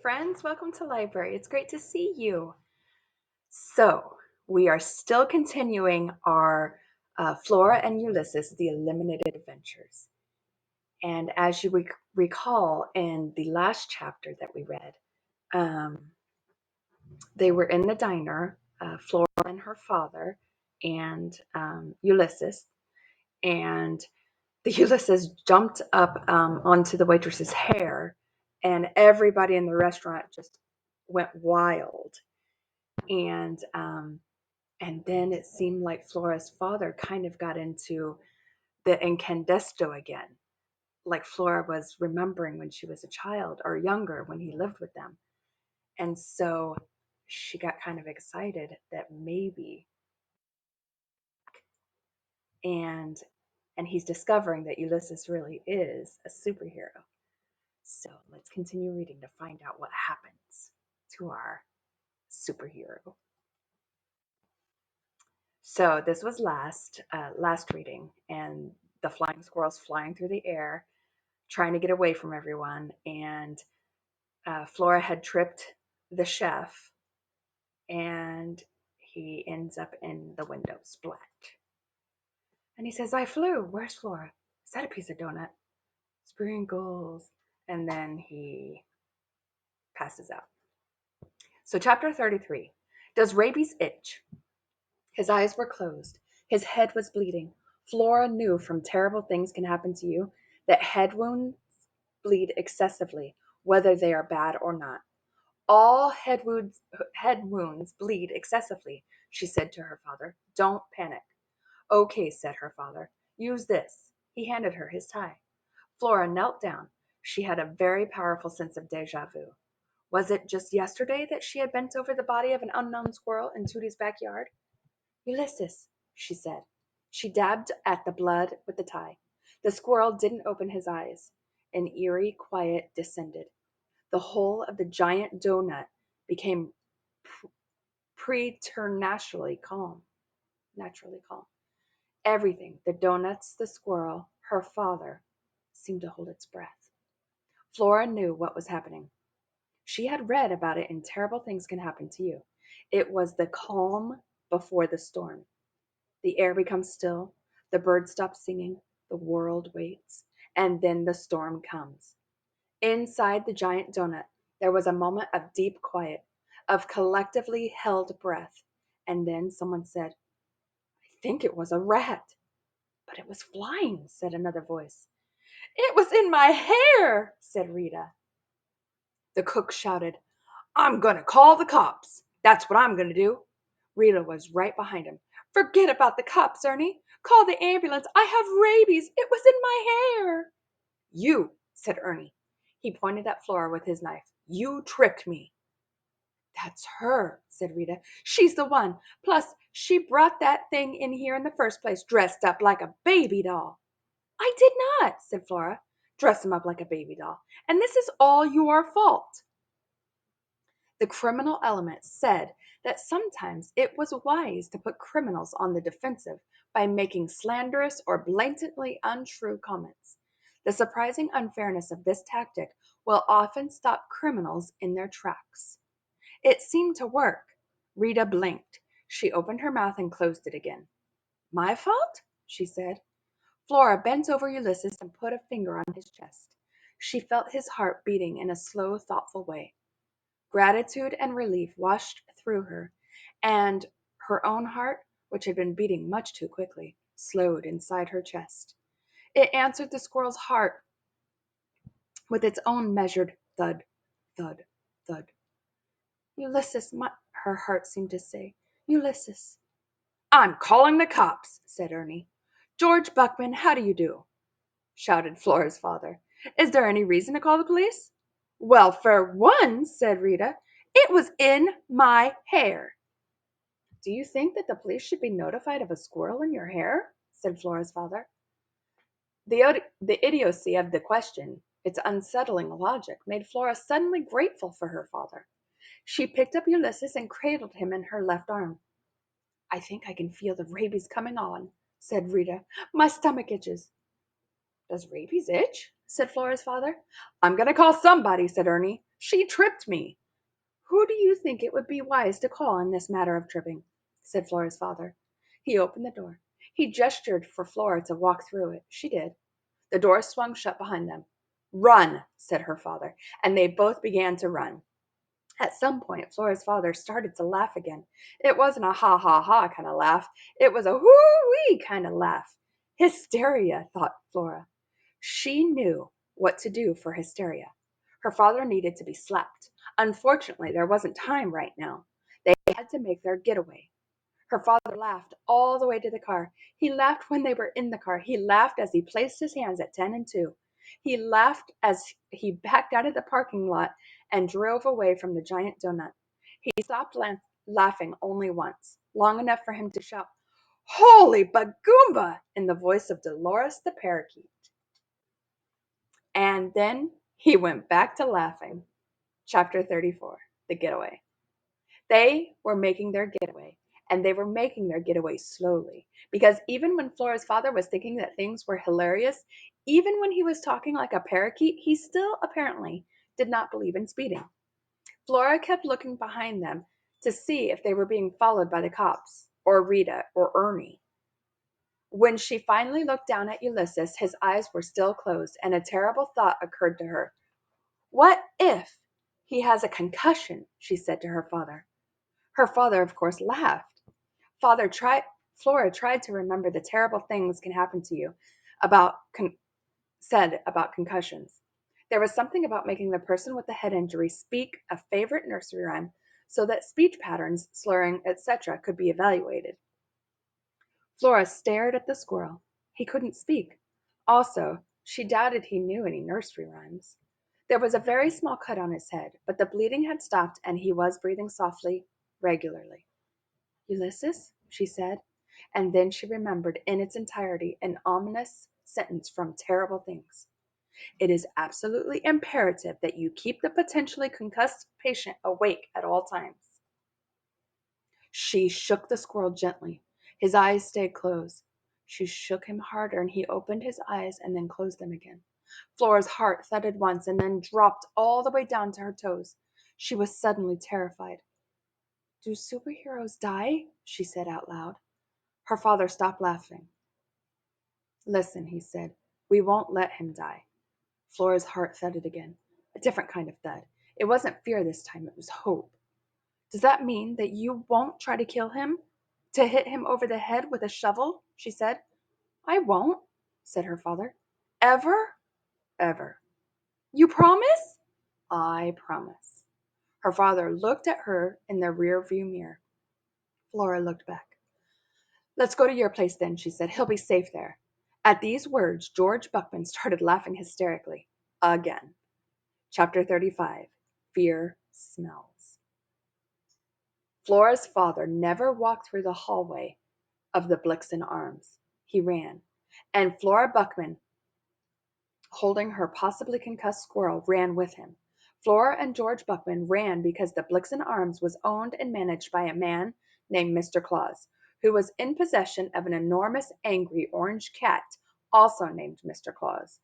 friends. Welcome to library. It's great to see you. So, we are still continuing our Flora and Ulysses, the Eliminated Adventures. And as you recall in the last chapter that we read, um, they were in the diner, Flora and her father, and Ulysses. And the Ulysses jumped up onto the waitress's hair, and everybody in the restaurant just went wild. And then it seemed like Flora's father kind of got into the incandesto again, like Flora was remembering when she was a child or younger when he lived with them. And so she got kind of excited that maybe and and he's discovering that Ulysses really is a superhero. So let's continue reading to find out what happens to our superhero. So this was last reading, and the flying squirrel's flying through the air, trying to get away from everyone, and Flora had tripped the chef, and he ends up in the window, splat. And he says, "I flew. Where's Flora? Is that a piece of donut? Sprinkles." And then he passes out. So chapter 33. Does rabies itch? His eyes were closed. His head was bleeding. Flora knew from terrible things can happen to you that head wounds bleed excessively, whether they are bad or not. All head wounds bleed excessively, she said to her father. Don't panic. Okay, said her father. Use this. He handed her his tie. Flora knelt down. She had a very powerful sense of deja vu. Was it just yesterday that she had bent over the body of an unknown squirrel in Tootie's backyard? Ulysses, she said. She dabbed at the blood with the tie. The squirrel didn't open his eyes. An eerie quiet descended. The whole of the giant doughnut became preternaturally calm. Naturally calm. Everything, the doughnuts, the squirrel, her father, seemed to hold its breath. Flora knew what was happening. She had read about it in Terrible Things Can Happen to You. It was the calm before the storm. The air becomes still, the birds stop singing, the world waits, and then the storm comes. Inside the giant doughnut, there was a moment of deep quiet, of collectively held breath, and then someone said, "I think it was a rat." "But it was flying," said another voice. "It was in my hair," said Rita. The cook shouted, "I'm going to call the cops. That's what I'm going to do." Rita was right behind him. "Forget about the cops, Ernie. Call the ambulance. I have rabies. It was in my hair." "You," said Ernie. He pointed at Flora with his knife. "You tricked me." "That's her," said Rita. "She's the one. Plus, she brought that thing in here in the first place, dressed up like a baby doll." "I did not," said Flora. "Dress him up like a baby doll. And this is all your fault." The criminal element said that sometimes it was wise to put criminals on the defensive by making slanderous or blatantly untrue comments. The surprising unfairness of this tactic will often stop criminals in their tracks. It seemed to work. Rita blinked. She opened her mouth and closed it again. "My fault?" she said. Flora bent over Ulysses and put a finger on his chest. She felt his heart beating in a slow, thoughtful way. Gratitude and relief washed through her, and her own heart, which had been beating much too quickly, slowed inside her chest. It answered the squirrel's heart with its own measured thud, thud, thud. "Ulysses, her heart seemed to say. "Ulysses." "I'm calling the cops," said Ernie. "George Buckman, how do you do?" shouted Flora's father. "Is there any reason to call the police?" "Well, for one," said Rita, "it was in my hair." "Do you think that the police should be notified of a squirrel in your hair?" said Flora's father. The idiocy of the question, its unsettling logic, made Flora suddenly grateful for her father. She picked up Ulysses and cradled him in her left arm. "I think I can feel the rabies coming on," said Rita. "My stomach itches." "Does rabies itch?" said Flora's father. "I'm going to call somebody," said Ernie. She tripped me." "Who do you think it would be wise to call in this matter of tripping?" said Flora's father. He opened the door. He gestured for Flora to walk through it. She did. The door swung shut behind them. "Run," said her father, and they both began to run. At some point Flora's father started to laugh again. It wasn't a ha ha ha kind of laugh. It was a whoo-wee kind of laugh. Hysteria, thought Flora. She knew what to do for hysteria. Her father needed to be slapped. Unfortunately, there wasn't time right now. They had to make their getaway. Her father laughed all the way to the car. He laughed when they were in the car. He laughed as he placed his hands at 10 and 2. He laughed as he backed out of the parking lot and drove away from the giant donut. He stopped laughing only once, long enough for him to shout, "Holy Bagoomba!" in the voice of Dolores the parakeet. And then he went back to laughing. Chapter 34, The Getaway. They were making their getaway, and they were making their getaway slowly, because even when Flora's father was thinking that things were hilarious, even when he was talking like a parakeet, he still apparently did not believe in speeding. Flora kept looking behind them to see if they were being followed by the cops, or Rita, or Ernie. When she finally looked down at Ulysses, his eyes were still closed, and a terrible thought occurred to her. "What if he has a concussion?" she said to her father. Her father, of course, laughed. Flora tried to remember the terrible things can happen to you said about concussions. There was something about making the person with the head injury speak a favorite nursery rhyme so that speech patterns, slurring, etc. could be evaluated. Flora stared at the squirrel. He couldn't speak. Also, she doubted he knew any nursery rhymes. There was a very small cut on his head, but the bleeding had stopped and he was breathing softly, regularly. "Ulysses?" she said, and then she remembered in its entirety an ominous sentence from Terrible Things. "It is absolutely imperative that you keep the potentially concussed patient awake at all times." She shook the squirrel gently. His eyes stayed closed. She shook him harder, and he opened his eyes and then closed them again. Flora's heart thudded once and then dropped all the way down to her toes. She was suddenly terrified. "Do superheroes die?" she said out loud. Her father stopped laughing. "Listen," he said, "we won't let him die." Flora's heart thudded again. A different kind of thud. It wasn't fear this time, it was hope. "Does that mean that you won't try to kill him? To hit him over the head with a shovel?" she said. "I won't," said her father. "Ever?" "Ever." "You promise?" "I promise." Her father looked at her in the rear-view mirror. Flora looked back. "Let's go to your place then," she said. "He'll be safe there." At these words, George Buckman started laughing hysterically. Again. Chapter 35, Fear Smells. Flora's father never walked through the hallway of the Blixen Arms. He ran. And Flora Buckman, holding her possibly concussed squirrel, ran with him. Flora and George Buckman ran because the Blixen Arms was owned and managed by a man named Mr. Claus, who was in possession of an enormous angry orange cat, also named Mr. Claus.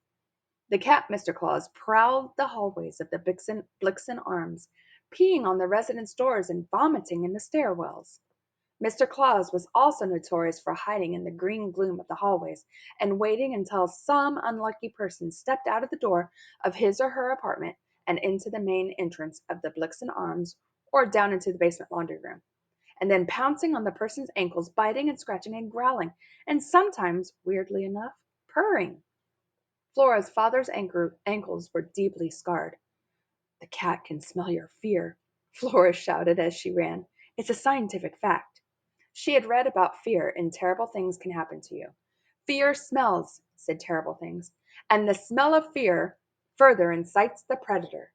The cat Mr. Claus prowled the hallways of the Blixen Arms, peeing on the residents' doors and vomiting in the stairwells. Mr. Claus was also notorious for hiding in the green gloom of the hallways and waiting until some unlucky person stepped out of the door of his or her apartment and into the main entrance of the Blixen Arms or down into the basement laundry room, and then pouncing on the person's ankles, biting and scratching and growling, and sometimes, weirdly enough, purring. Flora's father's ankles were deeply scarred. "The cat can smell your fear," Flora shouted as she ran. "It's a scientific fact." She had read about fear in Terrible Things Can Happen to You. "Fear smells," said Terrible Things, "and the smell of fear further incites the predator."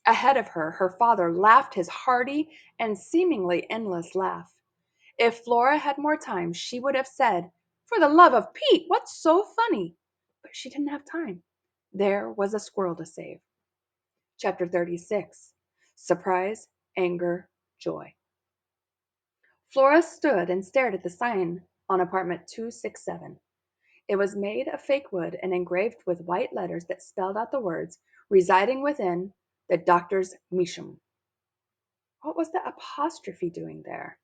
Ahead of her, her father laughed his hearty and seemingly endless laugh. If Flora had more time, she would have said, "For the love of Pete, what's so funny?" But she didn't have time. There was a squirrel to save. Chapter 36, Surprise, Anger, Joy. Flora stood and stared at the sign on apartment 267. It was made of fake wood and engraved with white letters that spelled out the words, residing within the doctor's mishum. What was the apostrophe doing there?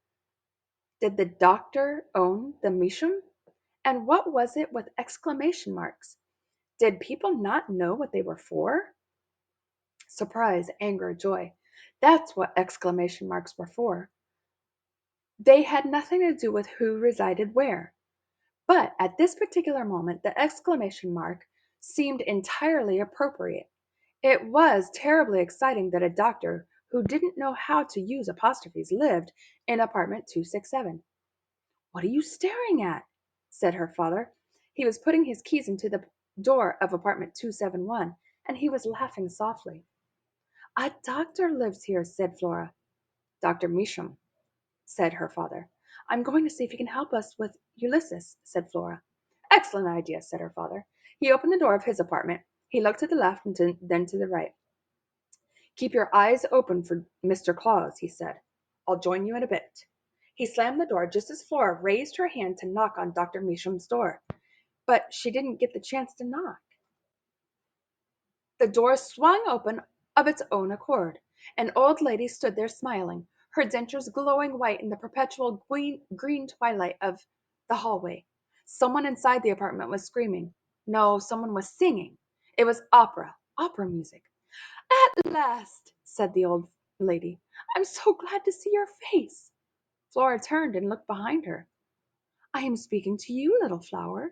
Did the doctor own the mishum? And what was it with exclamation marks? Did people not know what they were for? Surprise, anger, joy. That's what exclamation marks were for. They had nothing to do with who resided where. But at this particular moment, the exclamation mark seemed entirely appropriate. It was terribly exciting that a doctor who didn't know how to use apostrophes lived in apartment 267. What are you staring at? Said her father. He was putting his keys into the door of apartment 271, and he was laughing softly. A doctor lives here, said Flora. Dr. Measham, said her father. I'm going to see if he can help us with Ulysses, said Flora. Excellent idea, said her father. He opened the door of his apartment. He looked to the left and then to the right. Keep your eyes open for Mr. Claus, he said. I'll join you in a bit. He slammed the door just as Flora raised her hand to knock on Dr. Measham's door, but she didn't get the chance to knock. The door swung open of its own accord. An old lady stood there smiling, her dentures glowing white in the perpetual green twilight of the hallway. Someone inside the apartment was screaming. No, someone was singing. It was opera music. At last, said the old lady. I'm so glad to see your face. Flora turned and looked behind her. I am speaking to you, little flower.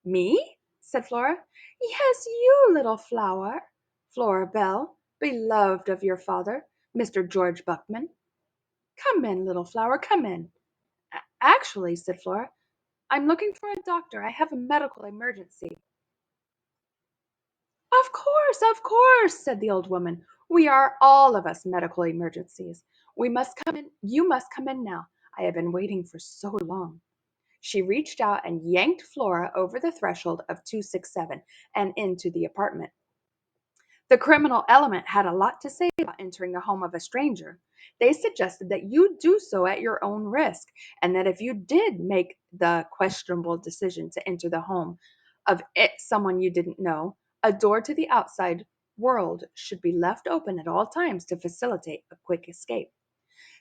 Me? Said Flora. Yes, you, little flower. Flora Bell, beloved of your father, Mr. George Buckman. Come in, little flower, come in. Actually, said Flora, I'm looking for a doctor. I have a medical emergency. Of course, said the old woman. We are all of us medical emergencies. We must come in. You must come in now. I have been waiting for so long. She reached out and yanked Flora over the threshold of 267 and into the apartment. The criminal element had a lot to say about entering the home of a stranger. They suggested that you do so at your own risk, and that if you did make the questionable decision to enter the home of someone you didn't know, a door to the outside world should be left open at all times to facilitate a quick escape.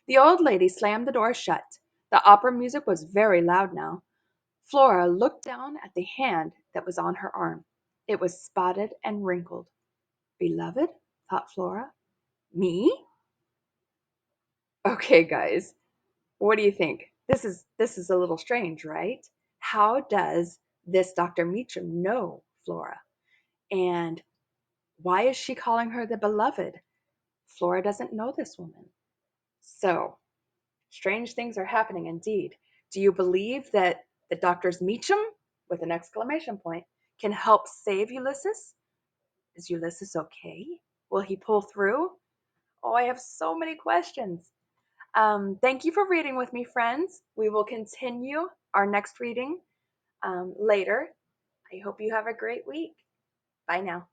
The old lady slammed the door shut. The opera music was very loud now. Flora looked down at the hand that was on her arm. It was spotted and wrinkled. Beloved? Thought Flora. Me? Okay, guys, what do you think? This is a little strange, right? How does this Dr. Meacham know Flora? And why is she calling her the beloved? Flora doesn't know this woman. So, strange things are happening indeed. Do you believe that the doctor's Meacham, with an exclamation point, can help save Ulysses? Is Ulysses okay? Will he pull through? Oh, I have so many questions. Thank you for reading with me, friends. We will continue our next reading later. I hope you have a great week. Bye now.